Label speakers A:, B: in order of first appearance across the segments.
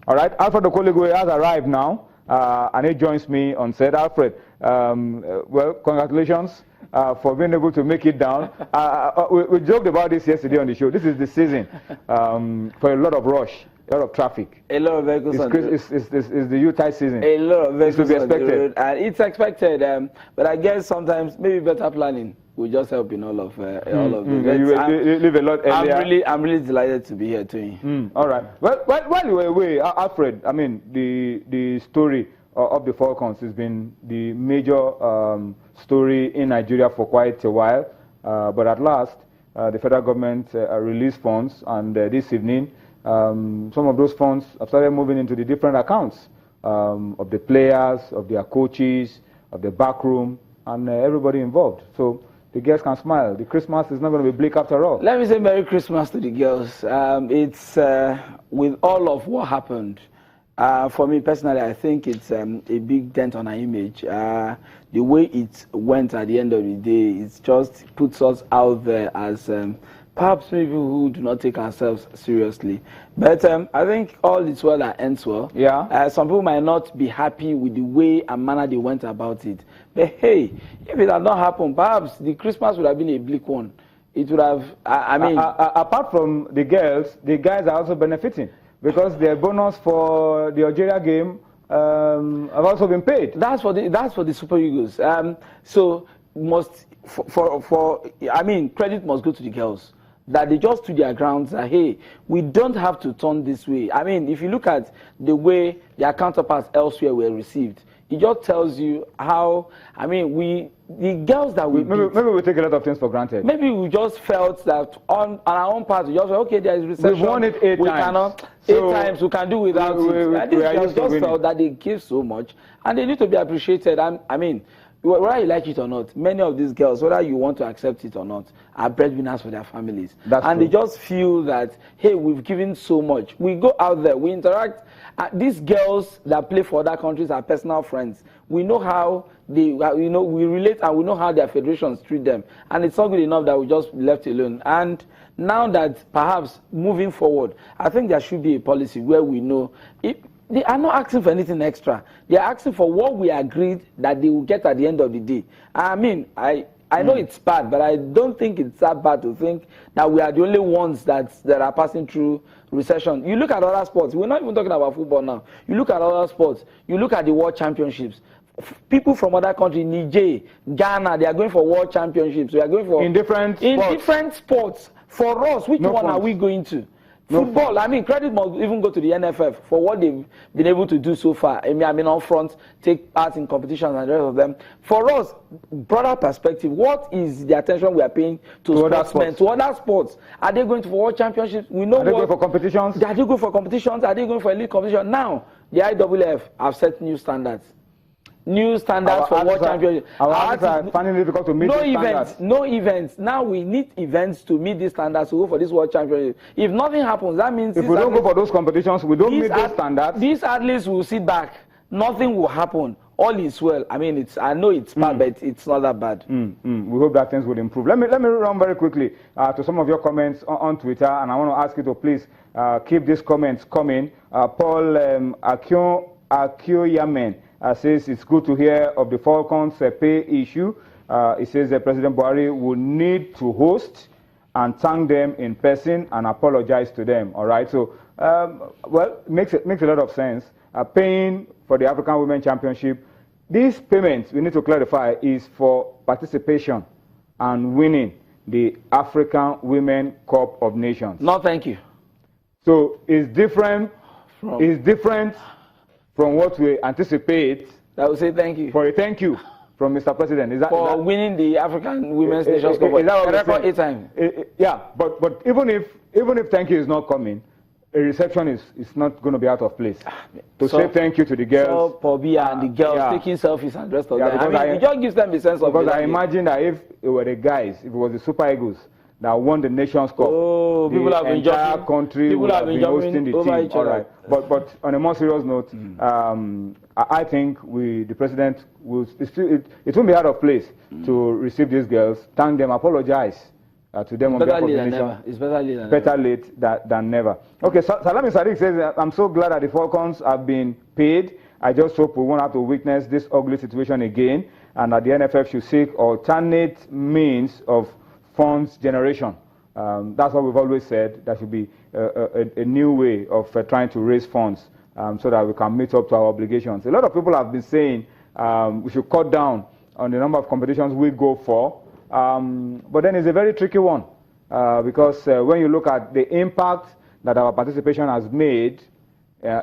A: All right, Alfred Okoligwe has arrived now, and he joins me on set. Alfred, well, congratulations for being able to make it down. We joked about this yesterday on the show. This is the season for a lot of rush, a lot of traffic.
B: A lot of vehicles.
A: It's the Utah season.
B: A lot of vehicles.
A: It's to be expected.
B: And it's expected, but I guess sometimes maybe better planning will just help in all of the
A: you live a lot earlier.
B: I'm really delighted to be here too.
A: All right. Well, while you were away, Alfred, I mean, the story of the Falcons has been the major story in Nigeria for quite a while. But at last, the federal government released funds, and this evening, some of those funds have started moving into the different accounts of the players, of their coaches, of the back room, and everybody involved. So the girls can smile. The Christmas is not going to be bleak after all.
B: Let me say Merry Christmas to the girls. It's with all of what happened. For me personally, I think it's a big dent on our image. The way it went at the end of the day, it just puts us out there as perhaps people who do not take ourselves seriously. But I think all is well that ends well.
A: Yeah.
B: Some people might not be happy with the way and manner they went about it. But hey, if it had not happened, perhaps the Christmas would have been a bleak one. It would have, I mean...
A: apart from the girls, the guys are also benefiting, because their bonus for the Algeria game have also been paid.
B: That's for the Super Eagles. So I mean, credit must go to the girls, that they just stood their grounds that, hey, we don't have to turn this way. I mean, if you look at the way their counterparts elsewhere were received, it just tells you how, I mean, the girls that we
A: maybe we take a lot of things for granted.
B: Maybe we just felt that on our own part, we just felt, okay, there is recession.
A: We've won it 8 times.
B: 8 times, we can do without it. And these girls just felt that they give so much, and they need to be appreciated. I mean, whether you like it or not, many of these girls, whether you want to accept it or not, are breadwinners for their families. And they just feel that, hey, we've given so much. We go out there, we interact. These girls that play for other countries are personal friends. We know how we relate, and we know how their federations treat them. And it's not good enough that we just left alone. And now that perhaps moving forward, I think there should be a policy where we know they are not asking for anything extra. They are asking for what we agreed that they will get at the end of the day. I mean, I know it's bad, but I don't think it's that bad to think that we are the only ones that are passing through recession. You look at other sports. We're not even talking about football now. You look at other sports. You look at the World Championships. People from other countries, Niger, Ghana, they are going for World Championships. We are going for different sports. For us, which one are we going to? Football, I mean, credit must even go to the NFF for what they've been able to do so far. I mean, on front, take part in competitions and the rest of them. For us, broader perspective, what is the attention we are paying to sportsmen, to other sports? Are they going to World Championships? We know
A: Are they going for competitions?
B: Are they going for competitions? Are they going for elite competition? Now, the IAAF have set new standards. New standards for World Championships.
A: Are finding it difficult to meet these standards.
B: No events. Now we need events to meet these standards to go for this World Championship. If nothing happens, that means
A: if we don't go for those competitions, we don't meet those standards.
B: These athletes will sit back. Nothing will happen. All is well. I mean, I know it's bad, but it's not that bad.
A: We hope that things will improve. Let me run very quickly to some of your comments on Twitter, and I want to ask you to please keep these comments coming. Paul Akioyamen says it's good to hear of the Falcons pay issue. He says that President Buhari will need to host and thank them in person and apologize to them. All right, so well, makes a lot of sense. Paying for the African Women Championship, these payments, we need to clarify, is for participation and winning the African Women Cup of Nations.
B: No, thank you.
A: So it's different. It's different from what we anticipate.
B: I will say thank you.
A: For a thank you from Mr. President. Is that
B: winning the African Women's Nations Cup?
A: Is that
B: record 8 times?
A: Yeah, but even if thank you is not coming, a reception is not going to be out of place. To say thank you to the girls.
B: So Pobia and the girls taking selfies and the rest of them. I mean, it just gives them a sense of
A: because I imagine that if it were the guys, if it was the Super Eagles that won the Nations Cup,
B: people have been jumping.
A: Country would have been hosting the team. All right. But on a more serious note, I think the president will. It won't be out of place to receive these girls, thank them, apologize to them on behalf of the nation.
B: It's better late than
A: better late than never. Okay, so Salami Sadiq says, I'm so glad that the Falcons have been paid. I just hope we won't have to witness this ugly situation again, and that the NFF should seek alternate means of funds generation. That's what we've always said. There should be a new way of trying to raise funds so that we can meet up to our obligations. A lot of people have been saying we should cut down on the number of competitions we go for, but then it's a very tricky one because when you look at the impact that our participation has made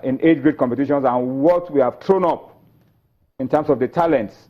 A: in age grade competitions and what we have thrown up in terms of the talents,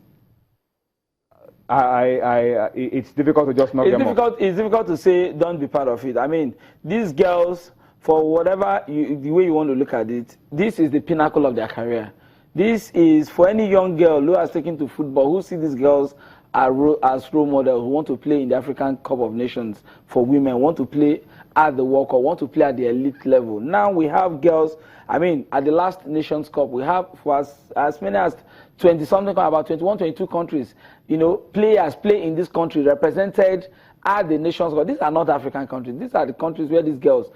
A: it's difficult to just knock them off.
B: It's difficult to say don't be part of it. I mean, these girls, for whatever the way you want to look at it, this is the pinnacle of their career. This is for any young girl who has taken to football, who see these girls as role models, who want to play in the African Cup of Nations for women, want to play at the World Cup, want to play at the elite level. Now we have girls, I mean, at the last Nations Cup, we have for as many as 20-something, about 21, 22 countries, you know, players play in this country represented at the Nations Cup. These are not African countries. These are the countries where these girls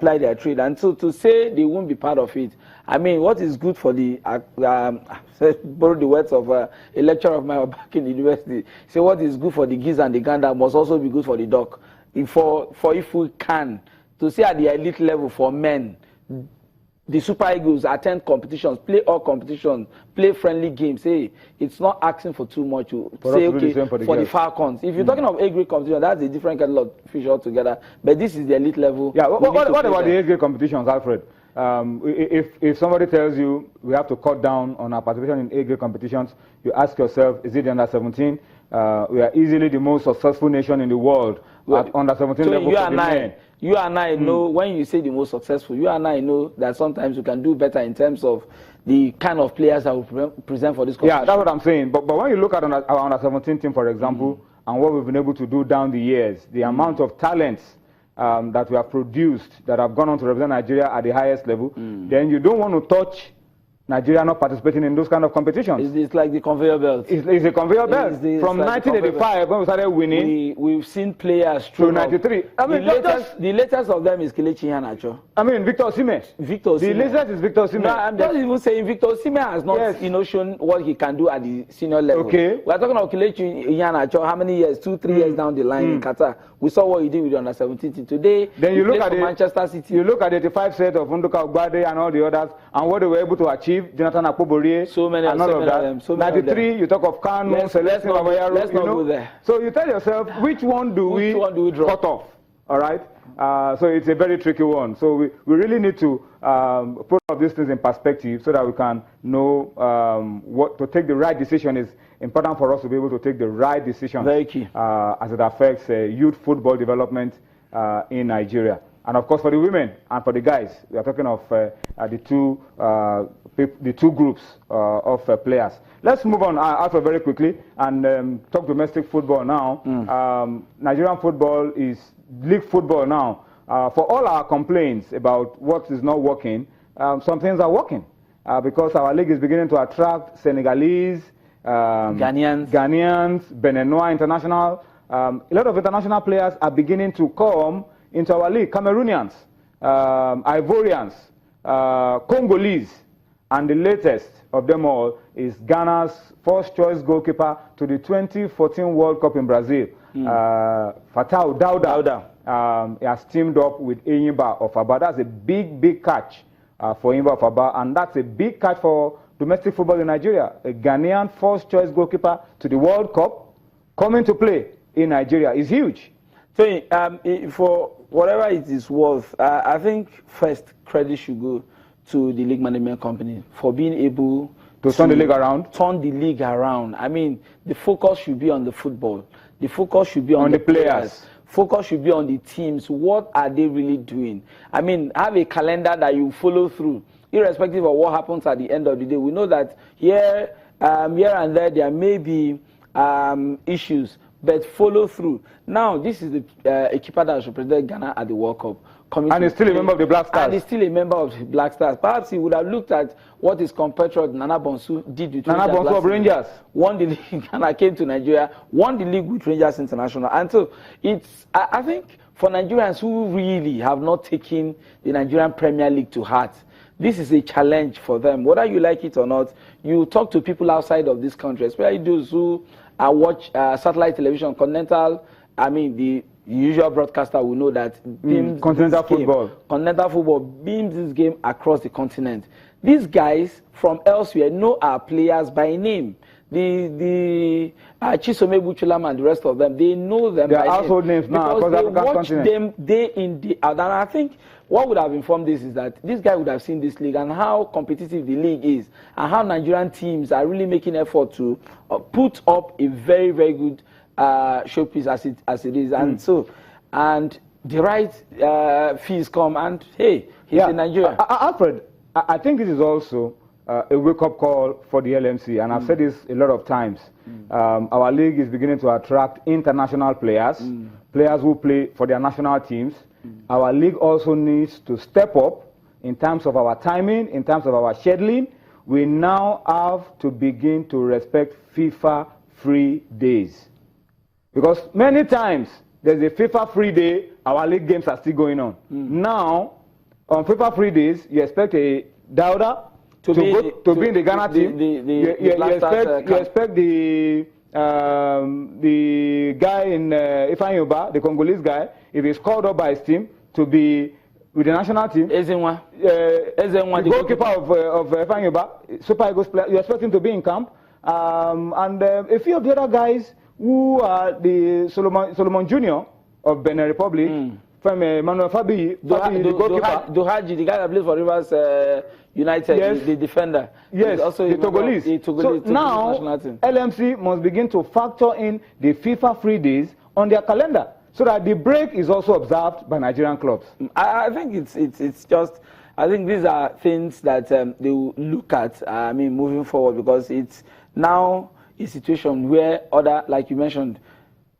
B: ply their trade. And so to say they won't be part of it, I mean, what is good for the, borrow the words of a lecturer of mine back in the university, say what is good for the geese and the gander must also be good for the duck. If we can, to say at the elite level for men, the Super Eagles attend competitions, play all competitions, play friendly games. Hey, it's not asking for too much. To say, okay, for the Falcons. If you're talking of A-grade competition, that's a different kind of fish altogether. But this is the elite level.
A: Yeah, what about the A-grade competitions, Alfred? If somebody tells you we have to cut down on our participation in A-grade competitions, you ask yourself, is it the under-17? We are easily the most successful nation in the world at under-17 level for the men.
B: You and I know, when you say the most successful, you and I know that sometimes you can do better in terms of the kind of players that will present for this competition.
A: Yeah, that's what I'm saying. But when you look at our under-17 team, for example, and what we've been able to do down the years, the amount of talents that we have produced that have gone on to represent Nigeria at the highest level, then you don't want to touch Nigeria not participating in those kind of competitions.
B: It's like the conveyor belt.
A: It's a conveyor belt. From 1985, when we started winning,
B: we've seen players through
A: 93. I mean,
B: the latest of them is Kelechi Iheanacho.
A: I mean, Victor Osimhen. The latest is Victor Osimhen.
B: No, I'm just even saying Victor Osimhen has not, shown what he can do at the senior level.
A: Okay.
B: We're talking about Kelechi Iheanacho. How many years? 2-3 years down the line in Qatar. We saw what he did with the under-17 team. Today,
A: then you look at
B: Manchester City.
A: You look at the 85 set of Nduka Ogbade and all the others, and what they were able to achieve. Jonathan Akpoborie,
B: so many
A: and all of that. 93, you talk of Kanu, Celestine Babayaro.
B: Let's not go there.
A: So you tell yourself, which one do we cut off? All right. So it's a very tricky one. So we really need to put all these things in perspective so that we can know what to take the right decision. Is important for us to be able to take the right decision.
B: Very key.
A: As it affects youth football development in Nigeria. And of course, for the women and for the guys, we are talking of the two groups of players. Let's move on Alfred very quickly and talk domestic football now. Nigerian football is league football now. For all our complaints about what is not working, some things are working because our league is beginning to attract Senegalese, Ghanaians, Beninois international. A lot of international players are beginning to come into our league. Cameroonians, Ivorians, Congolese, and the latest of them all is Ghana's first choice goalkeeper to the 2014 World Cup in Brazil. Fatau Dauda has teamed up with Enyimba of Aba. That's a big catch for Enyimba of Aba, and that's a big catch for domestic football in Nigeria. A Ghanaian first choice goalkeeper to the World Cup coming to play in Nigeria is huge.
B: So for whatever it is worth, I think first credit should go to the league management company for being able
A: to turn the league around.
B: Turn the league around. I mean, the focus should be on the football. The focus should be on the players. Focus should be on the teams. What are they really doing? I mean, have a calendar that you follow through, irrespective of what happens at the end of the day. We know that here and there may be issues, but follow through. Now, this is a keeper that should represent Ghana at the World Cup. coming.
A: And he's still a member of the Black Stars.
B: And he's still a member of the Black Stars. Perhaps he would have looked at what his compatriot Nana Bonsu did with
A: Nana Bonsu of Rangers.
B: Won the league and I came to Nigeria, won the league with Rangers International. And so it's, I think, for Nigerians who really have not taken the Nigerian Premier League to heart, this is a challenge for them. Whether you like it or not, you talk to people outside of this country, especially those who watch satellite television, continental, I mean, the usual broadcaster will know that
A: continental football
B: beams this game across the continent. These guys from elsewhere know our players by name. The Chisome Buchulam and the rest of them, they know them
A: by
B: household
A: names now
B: because they watch them day in, day out. And I think what would have informed this is that this guy would have seen this league and how competitive the league is and how Nigerian teams are really making effort to put up a very, very good showpiece as it is. And so, and the right fees come and hey, he's in Nigeria.
A: Alfred, I think this is also a wake-up call for the LMC, and I've said this a lot of times. Our league is beginning to attract international players, players who play for their national teams. Our league also needs to step up in terms of our timing, in terms of our scheduling. We now have to begin to respect FIFA free days. Because many times there's a FIFA free day, our league games are still going on. Now, on FIFA free days, you expect a Dauda to be in the Ghana team. You expect the guy in Ifeanyi, the Congolese guy, if he's called up by his team, to be with the national team.
B: Ezenwa.
A: The goalkeeper of Ifeanyi, Super Eagles player, you expect him to be in camp. And a few of the other guys who are the Solomon Jr. of Benin Republic, from Emmanuel Fabi, the goalkeeper.
B: Dohaji, the guy that plays for Rivers United, yes. the defender.
A: Yes, also the Togolese. So now, LMC must begin to factor in the FIFA free days on their calendar so that the break is also observed by Nigerian clubs.
B: I think it's just, I think these are things that they will look at, I mean, moving forward, because it's now a situation where other, like you mentioned,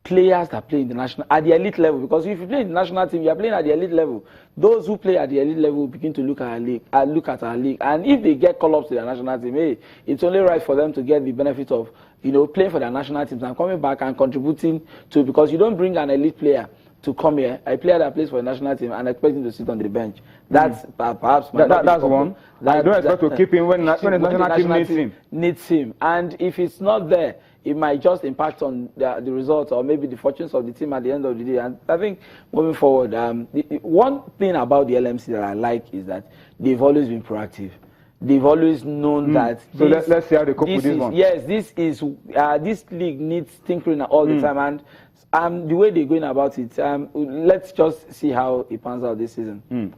B: players that play in the national at the elite level, because if you play in the national team, you are playing at the elite level. Those who play at the elite level begin to look at our league, and if they get call-ups to their national team, hey, it's only right for them to get the benefit of, you know, playing for their national teams and coming back and contributing to, because you don't bring an elite player to come here, a player that plays for a national team, and expect him to sit on the bench. That's perhaps
A: that's one. I don't expect to keep him when the national team
B: needs him, and if it's not there, it might just impact on the results or maybe the fortunes of the team at the end of the day. And I think moving forward, one thing about the LMC that I like is that they've always been proactive. They've always known that.
A: So let's see how they cope with this one.
B: Yes, this league needs tinkering all the time, and the way they're going about it, let's just see how it pans out this season.